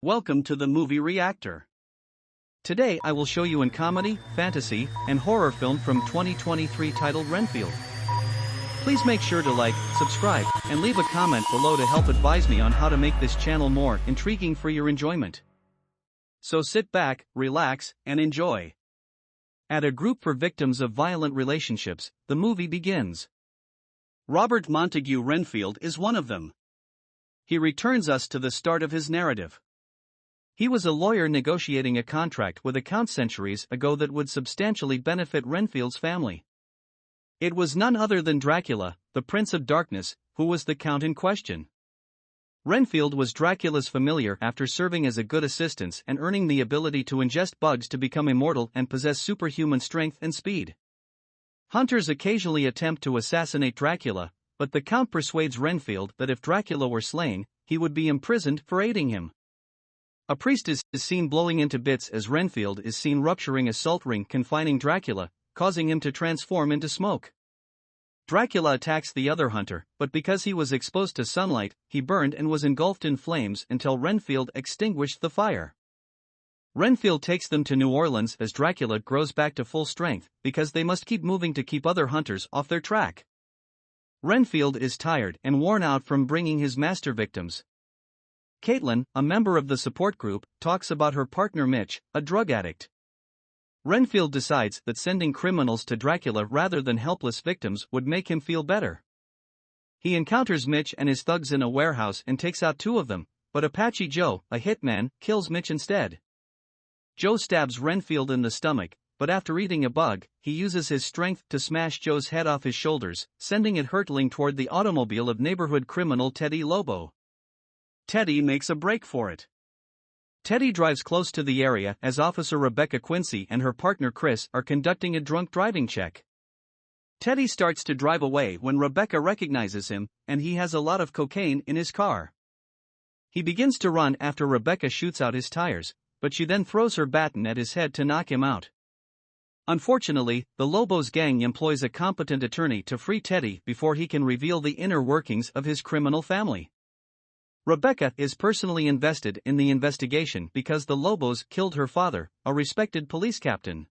Welcome to the movie Reactor. Today I will show you a comedy, fantasy, and horror film from 2023 titled Renfield. Please make sure to like, subscribe, and leave a comment below to help advise me on how to make this channel more intriguing for your enjoyment. So sit back, relax, and enjoy. At a group for victims of violent relationships, the movie begins. Robert Montague Renfield is one of them. He returns us to the start of his narrative. He was a lawyer negotiating a contract with a count centuries ago that would substantially benefit Renfield's family. It was none other than Dracula, the Prince of Darkness, who was the count in question. Renfield was Dracula's familiar after serving as a good assistant and earning the ability to ingest bugs to become immortal and possess superhuman strength and speed. Hunters occasionally attempt to assassinate Dracula, but the count persuades Renfield that if Dracula were slain, he would be imprisoned for aiding him. A priest is seen blowing into bits as Renfield is seen rupturing a salt ring confining Dracula, causing him to transform into smoke. Dracula attacks the other hunter, but because he was exposed to sunlight, he burned and was engulfed in flames until Renfield extinguished the fire. Renfield takes them to New Orleans as Dracula grows back to full strength, because they must keep moving to keep other hunters off their track. Renfield is tired and worn out from bringing his master victims. Caitlin, a member of the support group, talks about her partner Mitch, a drug addict. Renfield decides that sending criminals to Dracula rather than helpless victims would make him feel better. He encounters Mitch and his thugs in a warehouse and takes out two of them, but Apache Joe, a hitman, kills Mitch instead. Joe stabs Renfield in the stomach, but after eating a bug, he uses his strength to smash Joe's head off his shoulders, sending it hurtling toward the automobile of neighborhood criminal Teddy Lobo. Teddy makes a break for it. Teddy drives close to the area as Officer Rebecca Quincy and her partner Chris are conducting a drunk driving check. Teddy starts to drive away when Rebecca recognizes him, and he has a lot of cocaine in his car. He begins to run after Rebecca shoots out his tires, but she then throws her baton at his head to knock him out. Unfortunately, the Lobos gang employs a competent attorney to free Teddy before he can reveal the inner workings of his criminal family. Rebecca is personally invested in the investigation because the Lobos killed her father, a respected police captain.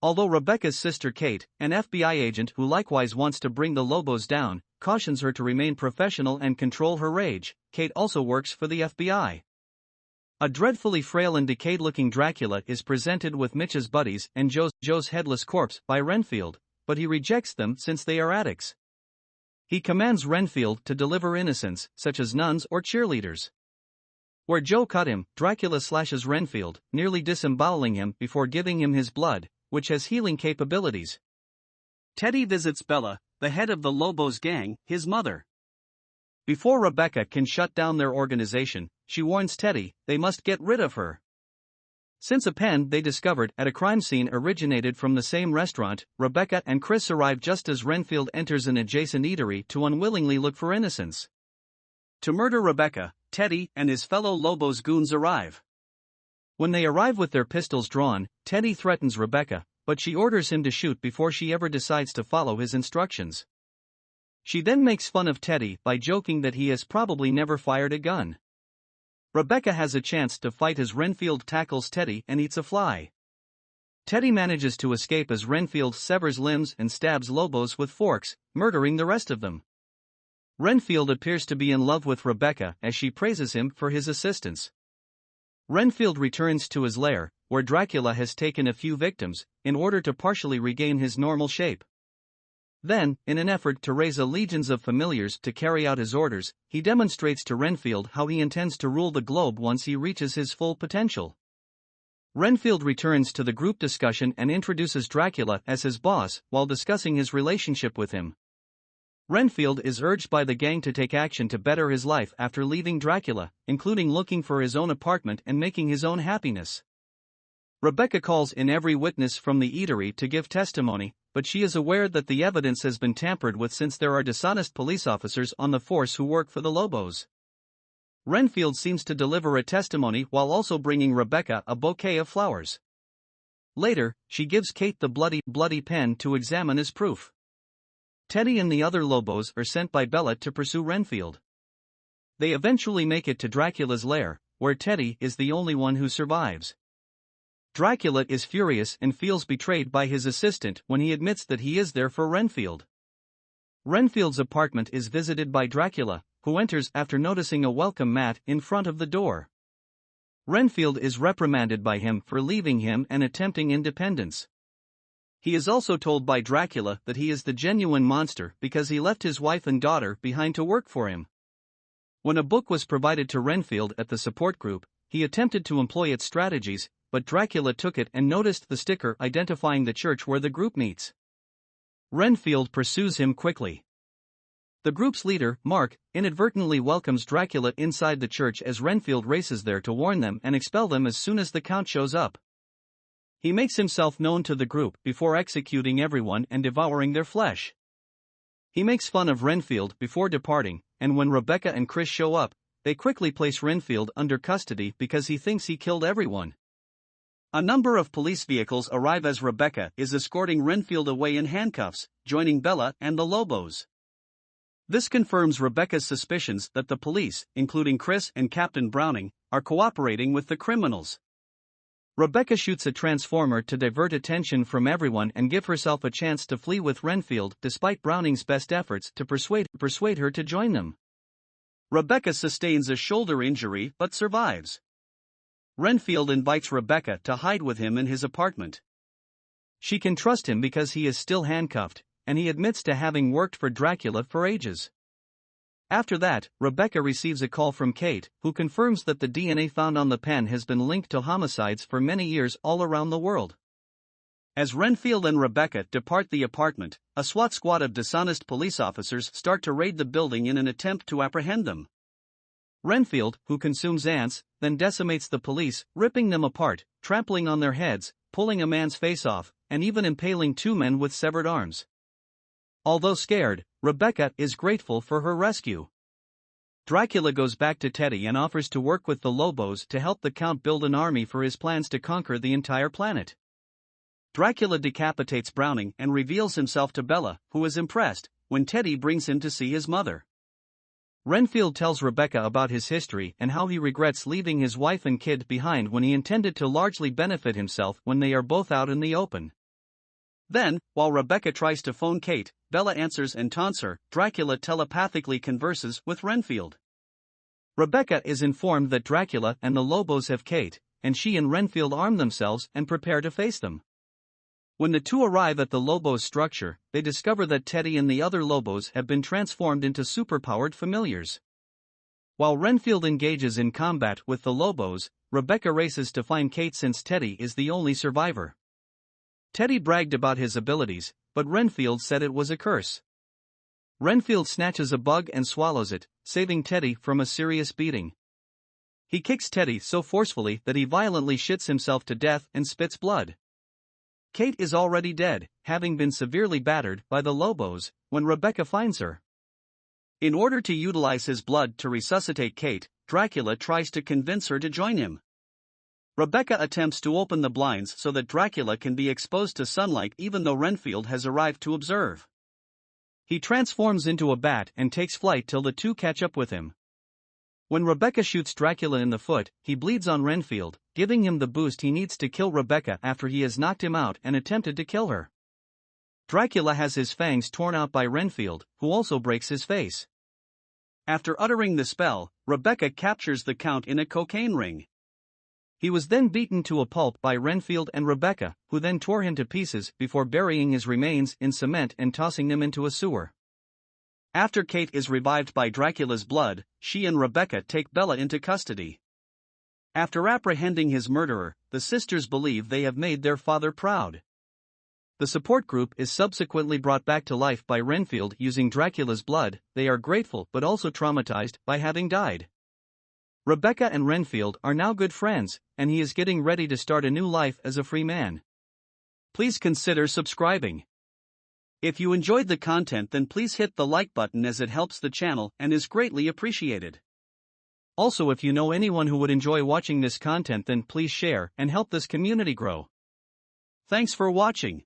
Although Rebecca's sister Kate, an FBI agent who likewise wants to bring the Lobos down, cautions her to remain professional and control her rage, Kate also works for the FBI. A dreadfully frail and decayed-looking Dracula is presented with Mitch's buddies and Joe's headless corpse by Renfield, but he rejects them since they are addicts. He commands Renfield to deliver innocents, such as nuns or cheerleaders. Where Joe cut him, Dracula slashes Renfield, nearly disemboweling him before giving him his blood, which has healing capabilities. Teddy visits Bella, the head of the Lobos gang, his mother. Before Rebecca can shut down their organization, she warns Teddy they must get rid of her. Since a pen they discovered at a crime scene originated from the same restaurant, Rebecca and Chris arrive just as Renfield enters an adjacent eatery to unwillingly look for innocents. To murder Rebecca, Teddy and his fellow Lobos goons arrive. When they arrive with their pistols drawn, Teddy threatens Rebecca, but she orders him to shoot before she ever decides to follow his instructions. She then makes fun of Teddy by joking that he has probably never fired a gun. Rebecca has a chance to fight as Renfield tackles Teddy and eats a fly. Teddy manages to escape as Renfield severs limbs and stabs Lobos with forks, murdering the rest of them. Renfield appears to be in love with Rebecca as she praises him for his assistance. Renfield returns to his lair, where Dracula has taken a few victims, in order to partially regain his normal shape. Then, in an effort to raise a legions of familiars to carry out his orders, he demonstrates to Renfield how he intends to rule the globe once he reaches his full potential. Renfield returns to the group discussion and introduces Dracula as his boss while discussing his relationship with him. Renfield is urged by the gang to take action to better his life after leaving Dracula, including looking for his own apartment and making his own happiness. Rebecca calls in every witness from the eatery to give testimony, but she is aware that the evidence has been tampered with since there are dishonest police officers on the force who work for the Lobos. Renfield seems to deliver a testimony while also bringing Rebecca a bouquet of flowers. Later, she gives Kate the bloody pen to examine as proof. Teddy and the other Lobos are sent by Bella to pursue Renfield. They eventually make it to Dracula's lair, where Teddy is the only one who survives. Dracula is furious and feels betrayed by his assistant when he admits that he is there for Renfield. Renfield's apartment is visited by Dracula, who enters after noticing a welcome mat in front of the door. Renfield is reprimanded by him for leaving him and attempting independence. He is also told by Dracula that he is the genuine monster because he left his wife and daughter behind to work for him. When a book was provided to Renfield at the support group, he attempted to employ its strategies, but Dracula took it and noticed the sticker identifying the church where the group meets. Renfield pursues him quickly. The group's leader, Mark, inadvertently welcomes Dracula inside the church as Renfield races there to warn them and expel them as soon as the Count shows up. He makes himself known to the group before executing everyone and devouring their flesh. He makes fun of Renfield before departing, and when Rebecca and Chris show up, they quickly place Renfield under custody because he thinks he killed everyone. A number of police vehicles arrive as Rebecca is escorting Renfield away in handcuffs, joining Bella and the Lobos. This confirms Rebecca's suspicions that the police, including Chris and Captain Browning, are cooperating with the criminals. Rebecca shoots a transformer to divert attention from everyone and give herself a chance to flee with Renfield despite Browning's best efforts to persuade her to join them. Rebecca sustains a shoulder injury but survives. Renfield invites Rebecca to hide with him in his apartment. She can trust him because he is still handcuffed, and he admits to having worked for Dracula for ages. After that, Rebecca receives a call from Kate, who confirms that the DNA found on the pen has been linked to homicides for many years all around the world. As Renfield and Rebecca depart the apartment, a SWAT squad of dishonest police officers start to raid the building in an attempt to apprehend them. Renfield, who consumes ants, then decimates the police, ripping them apart, trampling on their heads, pulling a man's face off, and even impaling two men with severed arms. Although scared, Rebecca is grateful for her rescue. Dracula goes back to Teddy and offers to work with the Lobos to help the Count build an army for his plans to conquer the entire planet. Dracula decapitates Browning and reveals himself to Bella, who is impressed, when Teddy brings him to see his mother. Renfield tells Rebecca about his history and how he regrets leaving his wife and kid behind when he intended to largely benefit himself when they are both out in the open. Then, while Rebecca tries to phone Kate, Bella answers and taunts her. Dracula telepathically converses with Renfield. Rebecca is informed that Dracula and the Lobos have Kate, and she and Renfield arm themselves and prepare to face them. When the two arrive at the Lobos structure, they discover that Teddy and the other Lobos have been transformed into superpowered familiars. While Renfield engages in combat with the Lobos, Rebecca races to find Kate since Teddy is the only survivor. Teddy bragged about his abilities, but Renfield said it was a curse. Renfield snatches a bug and swallows it, saving Teddy from a serious beating. He kicks Teddy so forcefully that he violently shits himself to death and spits blood. Kate is already dead, having been severely battered by the Lobos, when Rebecca finds her. In order to utilize his blood to resuscitate Kate, Dracula tries to convince her to join him. Rebecca attempts to open the blinds so that Dracula can be exposed to sunlight even though Renfield has arrived to observe. He transforms into a bat and takes flight till the two catch up with him. When Rebecca shoots Dracula in the foot, he bleeds on Renfield, giving him the boost he needs to kill Rebecca after he has knocked him out and attempted to kill her. Dracula has his fangs torn out by Renfield, who also breaks his face. After uttering the spell, Rebecca captures the Count in a cocaine ring. He was then beaten to a pulp by Renfield and Rebecca, who then tore him to pieces before burying his remains in cement and tossing them into a sewer. After Kate is revived by Dracula's blood, she and Rebecca take Bella into custody. After apprehending his murderer, the sisters believe they have made their father proud. The support group is subsequently brought back to life by Renfield using Dracula's blood. They are grateful but also traumatized by having died. Rebecca and Renfield are now good friends, and he is getting ready to start a new life as a free man. Please consider subscribing. If you enjoyed the content, then please hit the like button as it helps the channel and is greatly appreciated. Also, if you know anyone who would enjoy watching this content, then please share and help this community grow. Thanks for watching.